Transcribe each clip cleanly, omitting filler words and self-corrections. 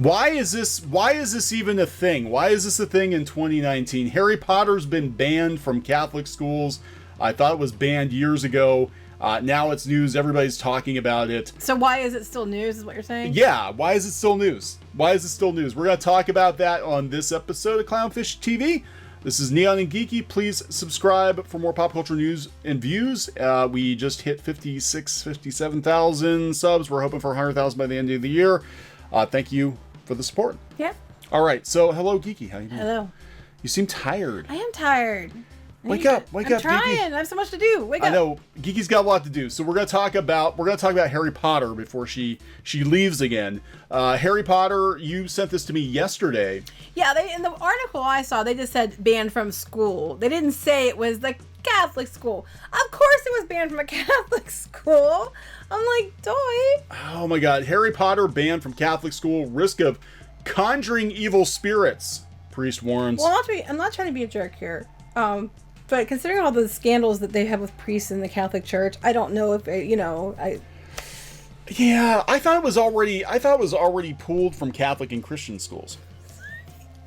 Why is this even a thing? Why is this a thing in 2019? Harry Potter's been banned from Catholic schools. I thought it was banned years ago. Now it's news. Everybody's talking about it. So why is it still news, is what you're saying? Yeah, why is it still news? Why is it still news? We're going to talk about that on this episode of Clownfish TV. This is Neon and Geeky. Please subscribe for more pop culture news and views. We just hit 57,000 subs. We're hoping for 100,000 by the end of the year. Thank you for the support. Yeah. All right, so hello, Geeky. How you doing? Hello. You seem tired. I am tired. Wake up, I'm Geeky. trying. I have so much to do. Wake up. I know. Geeky's got a lot to do. So we're gonna talk about Harry Potter before she leaves again. Harry Potter, you sent this to me yesterday. Yeah, in the article I saw, they just said banned from school. They didn't say it was the Catholic school. Of course it was banned from a Catholic school. I'm like, doy. Oh my God. Harry Potter banned from Catholic school. Risk of conjuring evil spirits. Priest warns. Well, I'm not trying to be a jerk here. But considering all the scandals that they have with priests in the Catholic Church, I don't know if Yeah, I thought it was already pulled from Catholic and Christian schools.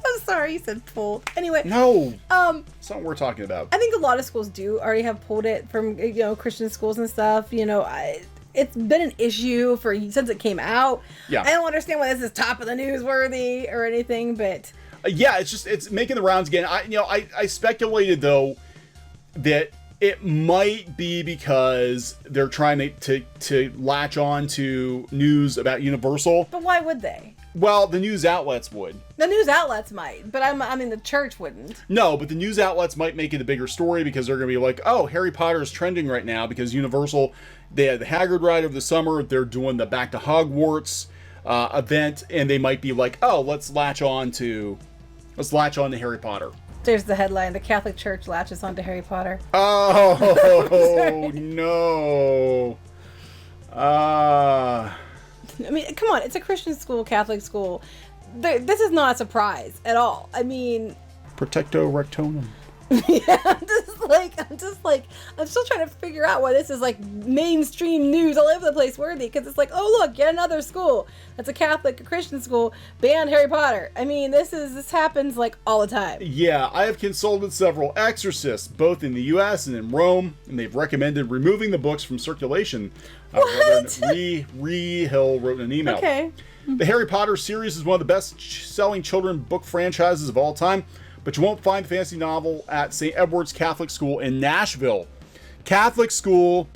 I'm sorry, you said pulled. Anyway. No. That's not what we're talking about. I think a lot of schools do already have pulled it from Christian schools and stuff. It's been an issue since it came out. Yeah. I don't understand why this is top of the newsworthy or anything, but yeah, it's making the rounds again. I speculated though that it might be because they're trying to latch on to news about Universal. But why would they? Well, the news outlets would. The news outlets might, but I mean the church wouldn't. No, but the news outlets might make it a bigger story because they're going to be like, oh, Harry Potter is trending right now because Universal, they had the Hagrid ride over the summer. They're doing the Back to Hogwarts event, and they might be like, oh, let's latch on to Harry Potter. There's the headline: the Catholic Church latches onto Harry Potter. Oh no! I mean, come on, it's a Christian school, Catholic school. This is not a surprise at all. I mean, Protecto rectonum. Yeah, I'm still trying to figure out why this is like mainstream news all over the place worthy, because it's like, oh look, yet another school that's a Catholic, a Christian school banned Harry Potter. I mean, this happens like all the time. Yeah, I have consulted several exorcists, both in the U.S. and in Rome, and they've recommended removing the books from circulation. What? Ree Hill wrote in an email. Okay. The Harry Potter series is one of the best-selling children's book franchises of all time. But you won't find the fantasy novel at St. Edward's Catholic School in Nashville. Catholic school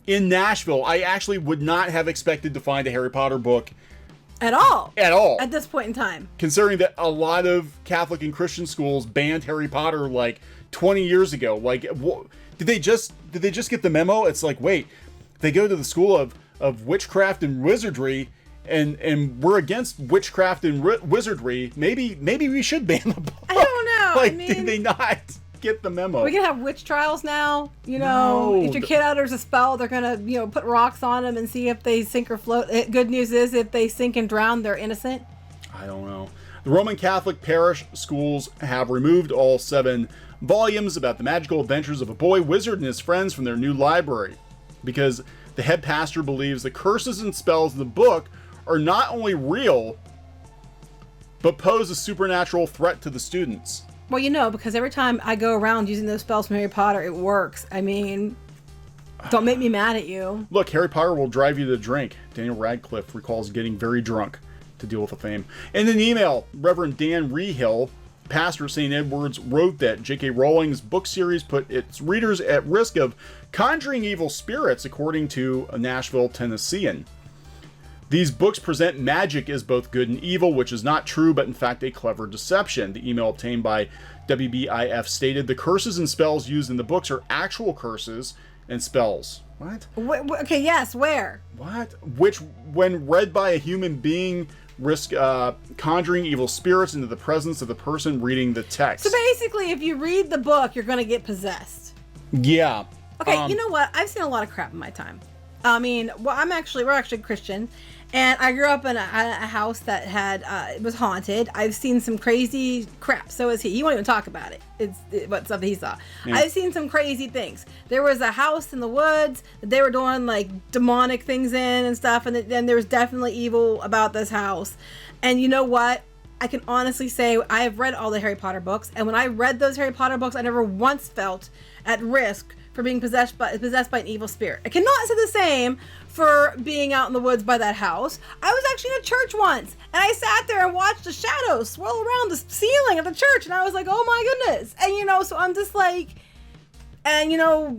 in Nashville. I actually would not have expected to find a Harry Potter book. At all. At this point in time. Considering that a lot of Catholic and Christian schools banned Harry Potter like 20 years ago. Like, did they just get the memo? It's like, wait, they go to the school of witchcraft and wizardry, and we're against witchcraft and wizardry. Maybe we should ban the book. I don't know. Like, did they not get the memo? We can have witch trials now. No. If your kid utters a spell, they're gonna put rocks on them and see if they sink or float. Good news is, if they sink and drown, they're innocent. I don't know. The Roman Catholic parish schools have removed all 7 volumes about the magical adventures of a boy wizard and his friends from their new library, because the head pastor believes the curses and spells in the book are not only real, but pose a supernatural threat to the students. Well, because every time I go around using those spells from Harry Potter, it works. I mean, don't make me mad at you. Look, Harry Potter will drive you to drink. Daniel Radcliffe recalls getting very drunk to deal with the fame. In an email, Reverend Dan Rehill, pastor of St. Edward's, wrote that J.K. Rowling's book series put its readers at risk of conjuring evil spirits, according to a Nashville Tennessean. These books present magic as both good and evil, which is not true, but in fact a clever deception. The email obtained by WBIF stated the curses and spells used in the books are actual curses and spells. What? Okay, yes, where? What? Which, when read by a human being, risk conjuring evil spirits into the presence of the person reading the text. So basically, if you read the book, you're going to get possessed. Yeah. Okay, you know what? I've seen a lot of crap in my time. I mean, we're actually Christian, And I grew up in a house that had it was haunted. I've seen some crazy crap. So is he. He won't even talk about it. What stuff he saw. Yeah. I've seen some crazy things. There was a house in the woods that they were doing like demonic things in and stuff. And then there was definitely evil about this house. And you know what? I can honestly say I have read all the Harry Potter books. And when I read those Harry Potter books, I never once felt at risk for being possessed by an evil spirit. I cannot say the same for being out in the woods by that house. I was actually in a church once, and I sat there and watched the shadows swirl around the ceiling of the church, and I was like, oh my goodness. And so I'm just like, and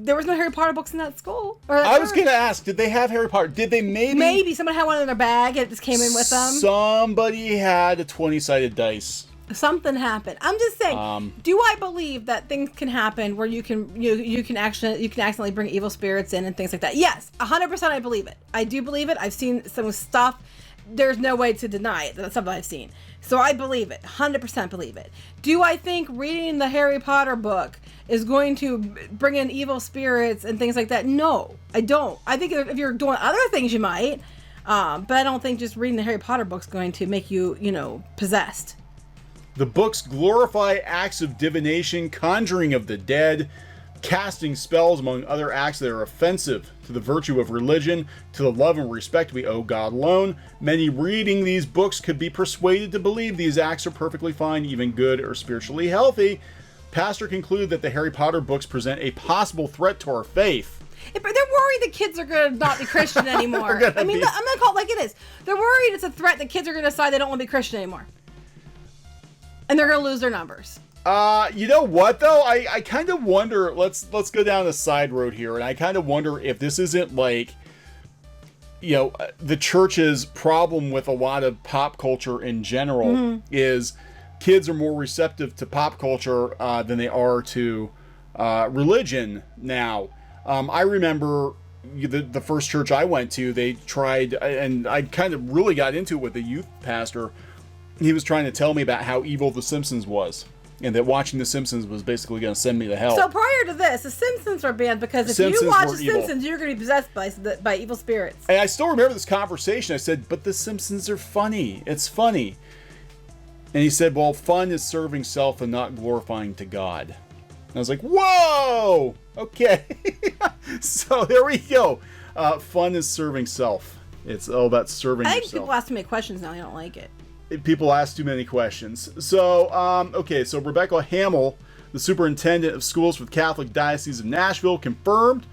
there was no Harry Potter books in that school. I was going to ask, did they have Harry Potter? Did they maybe somebody had one in their bag and it just came in with them. Somebody had a 20-sided dice. Something happened. I'm just saying. Do I believe that things can happen where you can accidentally bring evil spirits in and things like that? Yes, 100%. I believe it. I do believe it. I've seen some stuff. There's no way to deny it. That's something I've seen. So I believe it. 100% believe it. Do I think reading the Harry Potter book is going to bring in evil spirits and things like that? No, I don't. I think if you're doing other things, you might. But I don't think just reading the Harry Potter book is going to make you, possessed. The books glorify acts of divination, conjuring of the dead, casting spells, among other acts that are offensive to the virtue of religion, to the love and respect we owe God alone. Many reading these books could be persuaded to believe these acts are perfectly fine, even good or spiritually healthy. Pastor concluded that the Harry Potter books present a possible threat to our faith. They're worried the kids are going to not be Christian anymore. I'm going to call it like it is. They're worried it's a threat that kids are going to decide they don't want to be Christian anymore. And they're going to lose their numbers. You know what, though? I kind of wonder, let's go down a side road here, and I kind of wonder if this isn't like, the church's problem with a lot of pop culture in general is kids are more receptive to pop culture than they are to religion now. I remember the first church I went to, they tried, and I kind of really got into it with the youth pastor. He was trying to tell me about how evil The Simpsons was, and that watching The Simpsons was basically going to send me to hell. So prior to this, The Simpsons were banned because if you watch The Simpsons, you're going to be possessed by evil spirits. And I still remember this conversation. I said, but The Simpsons are funny. It's funny. And he said, well, fun is serving self and not glorifying to God. And I was like, whoa! Okay. So there we go. Fun is serving self. It's all about serving yourself. I think people ask too many questions now. I don't like it. People ask too many questions. So, so Rebecca Hamill, the superintendent of schools for the Catholic Diocese of Nashville, confirmed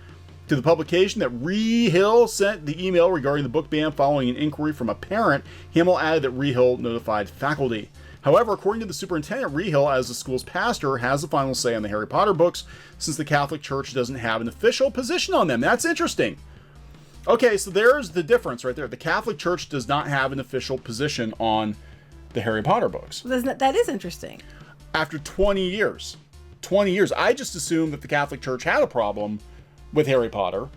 to the publication that Rehill sent the email regarding the book ban following an inquiry from a parent. Hamill added that Rehill notified faculty. However, according to the superintendent, Rehill, as the school's pastor, has the final say on the Harry Potter books, since the Catholic Church doesn't have an official position on them. That's interesting. Okay, so there's the difference right there. The Catholic Church does not have an official position on the Harry Potter books. That is interesting. After 20 years. 20 years. I just assumed that the Catholic Church had a problem with Harry Potter.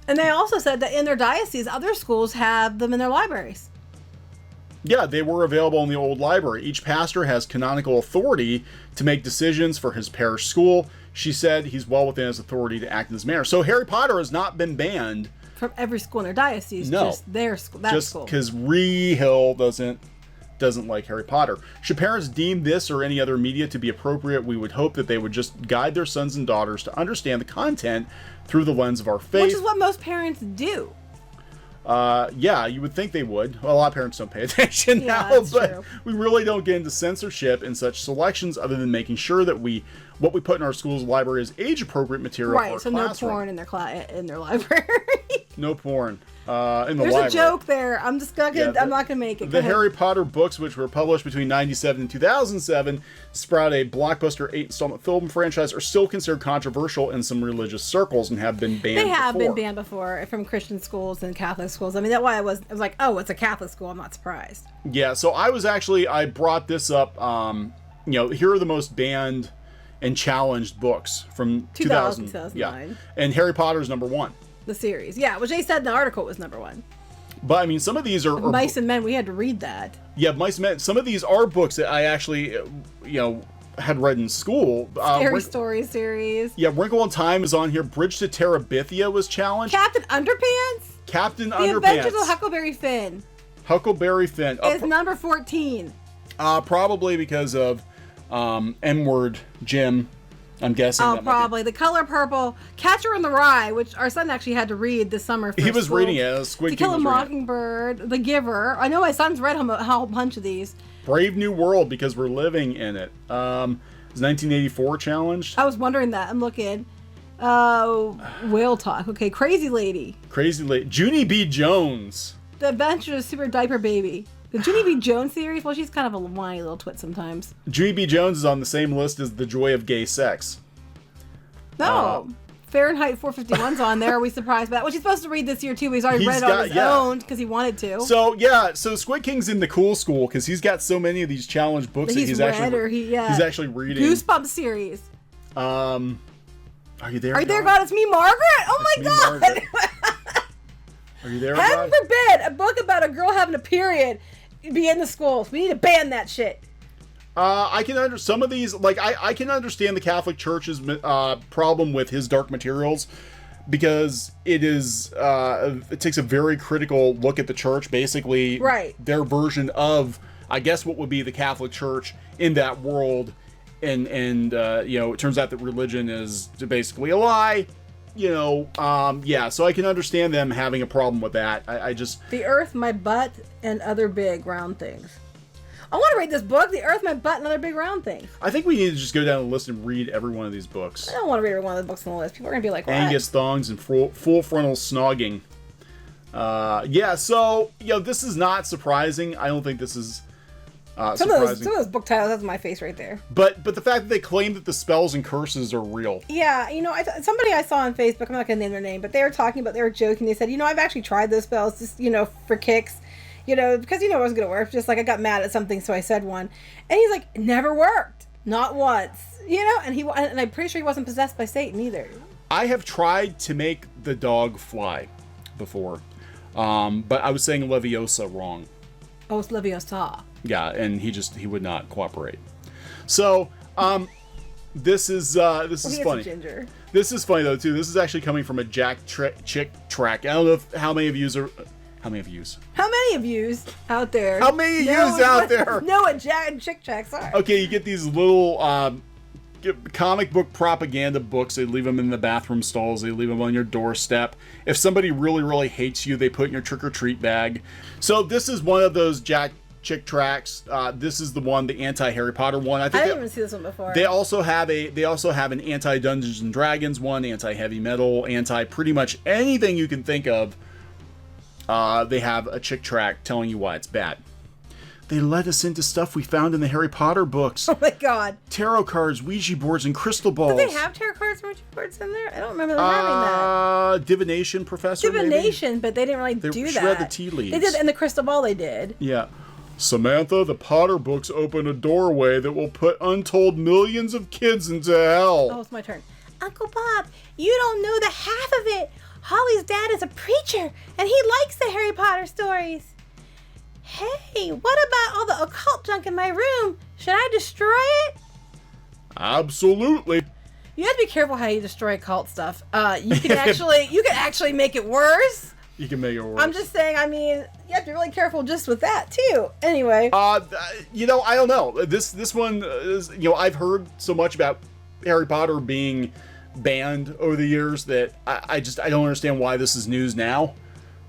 And they also said that in their diocese, other schools have them in their libraries. Yeah, they were available in the old library. Each pastor has canonical authority to make decisions for his parish school. She said he's well within his authority to act in this manner. So Harry Potter has not been banned from every school in their diocese, no, just their school. Just because Rehill doesn't like Harry Potter. Should parents deem this or any other media to be appropriate, we would hope that they would just guide their sons and daughters to understand the content through the lens of our faith. Which is what most parents do. Yeah, you would think they would. Well, a lot of parents don't pay attention now, but true. We really don't get into censorship in such selections other than making sure that what we put in our school's library is age-appropriate material for our classroom. Right, so no porn in their library. No porn in the library. There's a joke there. I'm not gonna make it. The Harry Potter books, which were published between 1997 and 2007, sprout a blockbuster 8-installment film franchise, are still considered controversial in some religious circles and have been banned. They have been banned before from Christian schools and Catholic schools. I mean, that's why I was like, oh, it's a Catholic school. I'm not surprised. Yeah, so I brought this up. Here are the most banned and challenged books from 2009. Yeah, and Harry Potter's number one. The series, yeah, which they said in the article was number one. But I mean, some of these are Mice and Men. We had to read that. Yeah, Mice and Men. Some of these are books that I actually, had read in school. Scary Story series. Yeah, Wrinkle in Time is on here. Bridge to Terabithia was challenged. Captain Underpants. The Adventures of Huckleberry Finn. Huckleberry Finn. It's number 14. Probably because of N-word Jim. I'm guessing. Oh, probably. The Color Purple, Catcher in the Rye, which our son actually had to read this summer. He was reading it. To Kill a Mockingbird, The Giver. I know my son's read a whole bunch of these. Brave New World, because we're living in it. Is 1984 challenged? I was wondering that. I'm looking. Whale Talk. Okay, Crazy Lady. Junie B. Jones. The Adventures of Super Diaper Baby. The Junie B. Jones series, well, she's kind of a whiny little twit sometimes. Junie B. Jones is on the same list as The Joy of Gay Sex. No. Fahrenheit 451's on there. Are we surprised by that? Well, she's supposed to read this year, too. He's already read it on his own because he wanted to. So Squid King's in the cool school because he's got so many of these challenge books that he's actually reading. Goosebumps series. Are you there? Are you there, God? It's me, Margaret? Oh, my God. Are you there, Heaven forbid a book about a girl having a period be in the schools. We need to ban that shit. I can understand some of these. Like, I can understand the Catholic Church's problem with his dark materials because it takes a very critical look at the church. Basically, their version of, I guess, what would be the Catholic Church in that world. And it turns out that religion is basically a lie. So I can understand them having a problem with that. I just... The Earth, My Butt, and Other Big Round Things. I want to read this book, The Earth, My Butt, and Other Big Round Things. I think we need to just go down the list and read every one of these books. I don't want to read every one of the books on the list. People are going to be like, what? Angus Thongs and Full Frontal Snogging. This is not surprising. I don't think this is... some of those book titles, that's my face right there. But the fact that they claim that the spells and curses are real. Yeah, somebody I saw on Facebook, I'm not going to name their name, but they were joking. They said, I've actually tried those spells just, for kicks, because it wasn't going to work. Just like I got mad at something, so I said one. And he's like, it never worked. Not once. And I'm pretty sure he wasn't possessed by Satan either. I have tried to make the dog fly before, but I was saying Leviosa wrong. Oh, it's Leviosa. Yeah, and he would not cooperate. So, this is funny. Ginger. This is funny though too. This is actually coming from a Chick track. I don't know how many of you out there? Know what Jack and Chick tracks are? Okay, you get these little comic book propaganda books. They leave them in the bathroom stalls. They leave them on your doorstep. If somebody really, really hates you, they put in your trick-or-treat bag. So this is one of those Chick tracks. This is the one, the anti-Harry Potter one. I didn't even see this one before. They also have an anti-Dungeons and Dragons one, anti-heavy metal, anti-pretty much anything you can think of. They have a Chick track telling you why it's bad. They led us into stuff we found in the Harry Potter books. Oh my God. Tarot cards, Ouija boards, and crystal balls. Did they have tarot cards and Ouija boards in there? I don't remember them having that. Divination professor, Divination, maybe? But they didn't really do that. They read the tea leaves. They did, and the crystal ball they did. Yeah. Samantha, the Potter books open a doorway that will put untold millions of kids into hell. Oh, it's my turn. Uncle Bob, you don't know the half of it. Holly's dad is a preacher, and he likes the Harry Potter stories. Hey, what about all the occult junk in my room? Should I destroy it? Absolutely. You have to be careful how you destroy occult stuff. You can actually make it worse. You can make it worse. I'm just saying, you have to be really careful just with that, too. Anyway. I don't know. This one is, I've heard so much about Harry Potter being banned over the years that I don't understand why this is news now.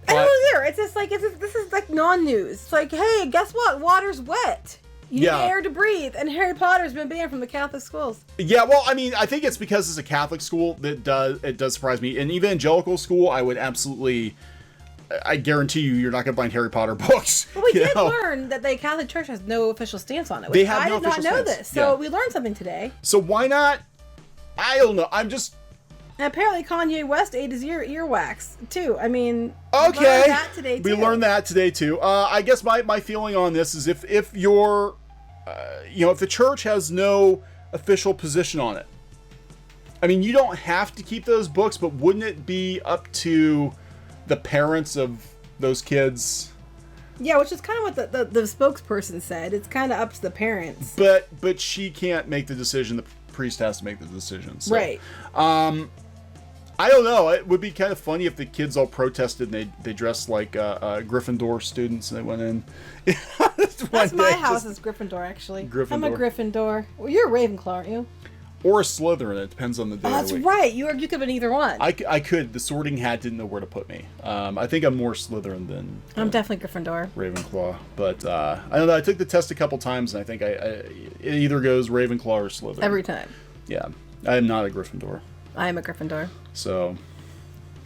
I don't know either. It's just like, this is like non-news. It's like, hey, guess what? Water's wet. You need air to breathe. And Harry Potter's been banned from the Catholic schools. Yeah, well, I think it's because it's a Catholic school that it does surprise me. An evangelical school, I would absolutely... I guarantee you're not going to find Harry Potter books. Well, we did learn that the Catholic Church has no official stance on it. Which I did not know this. So we learned something today. So why not? I don't know. I'm just... And apparently Kanye West ate his earwax, too. Okay. We learned that today, too. I guess my feeling on this is if you're... if the church has no official position on it, you don't have to keep those books, but wouldn't it be up to the parents of those kids? Yeah, which is kind of what the spokesperson said. It's kind of up to the parents. But she can't make the decision. The priest has to make the decision. So, right. I don't know. It would be kind of funny if the kids all protested and they dressed like Gryffindor students and they went in. That's my house is Gryffindor, actually. Gryffindor. I'm a Gryffindor. Well, you're a Ravenclaw, aren't you? Or a Slytherin. It depends on the day. Oh, that's right. You could have been either one. I could. The Sorting Hat didn't know where to put me. I think I'm more Slytherin than. I'm definitely Gryffindor. Ravenclaw, but I don't know. I took the test a couple times, and I think it either goes Ravenclaw or Slytherin. Every time. Yeah, I am not a Gryffindor. I am a Gryffindor. So.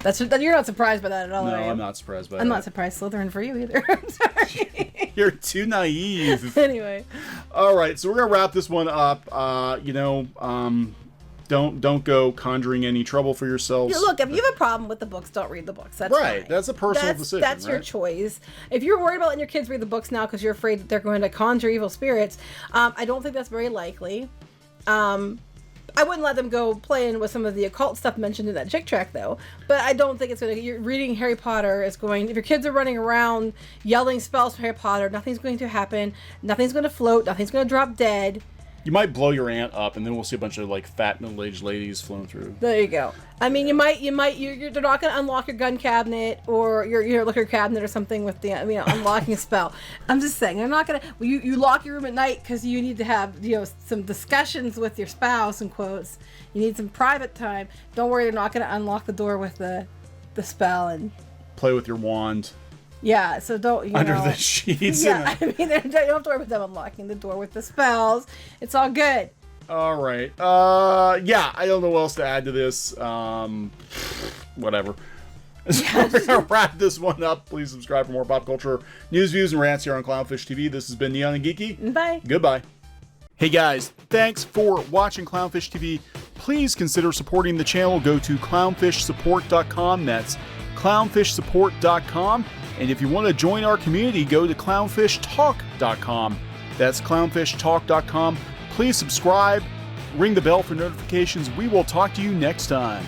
You're not surprised by that at all. No, are you? I'm not surprised by that. I'm not surprised Slytherin for you either. I'm sorry. You're too naive. Anyway. All right, so we're gonna wrap this one up. Don't go conjuring any trouble for yourselves. Look, if you have a problem with the books, don't read the books. That's right. Fine. That's a personal decision. That's your choice. If you're worried about letting your kids read the books now because you're afraid that they're going to conjure evil spirits, I don't think that's very likely. I wouldn't let them go playing with some of the occult stuff mentioned in that Chick tract, though. But I don't think it's going to... You're reading Harry Potter is going... If your kids are running around yelling spells for Harry Potter, nothing's going to happen. Nothing's going to float. Nothing's going to drop dead. You might blow your aunt up, and then we'll see a bunch of like fat middle-aged ladies flown through. There you go. I mean, they're not going to unlock your gun cabinet or your liquor cabinet or something with the unlocking a spell. I'm just saying, they're not going to. You lock your room at night because you need to have some discussions with your spouse. In quotes, you need some private time. Don't worry, they're not going to unlock the door with the spell and play with your wand. Yeah, so don't under the sheets. Yeah, I mean, you don't have to worry about them unlocking the door with the spells. It's all good. All right. Yeah, I don't know what else to add to this. Whatever. So we're gonna wrap this one up. Please subscribe for more pop culture news, views, and rants here on Clownfish TV. This has been Neon and Geeky. Bye. Goodbye. Hey guys, thanks for watching Clownfish TV. Please consider supporting the channel. Go to clownfishsupport.com. That's clownfishsupport.com. And if you want to join our community, go to clownfishtalk.com. That's clownfishtalk.com. Please subscribe, ring the bell for notifications. We will talk to you next time.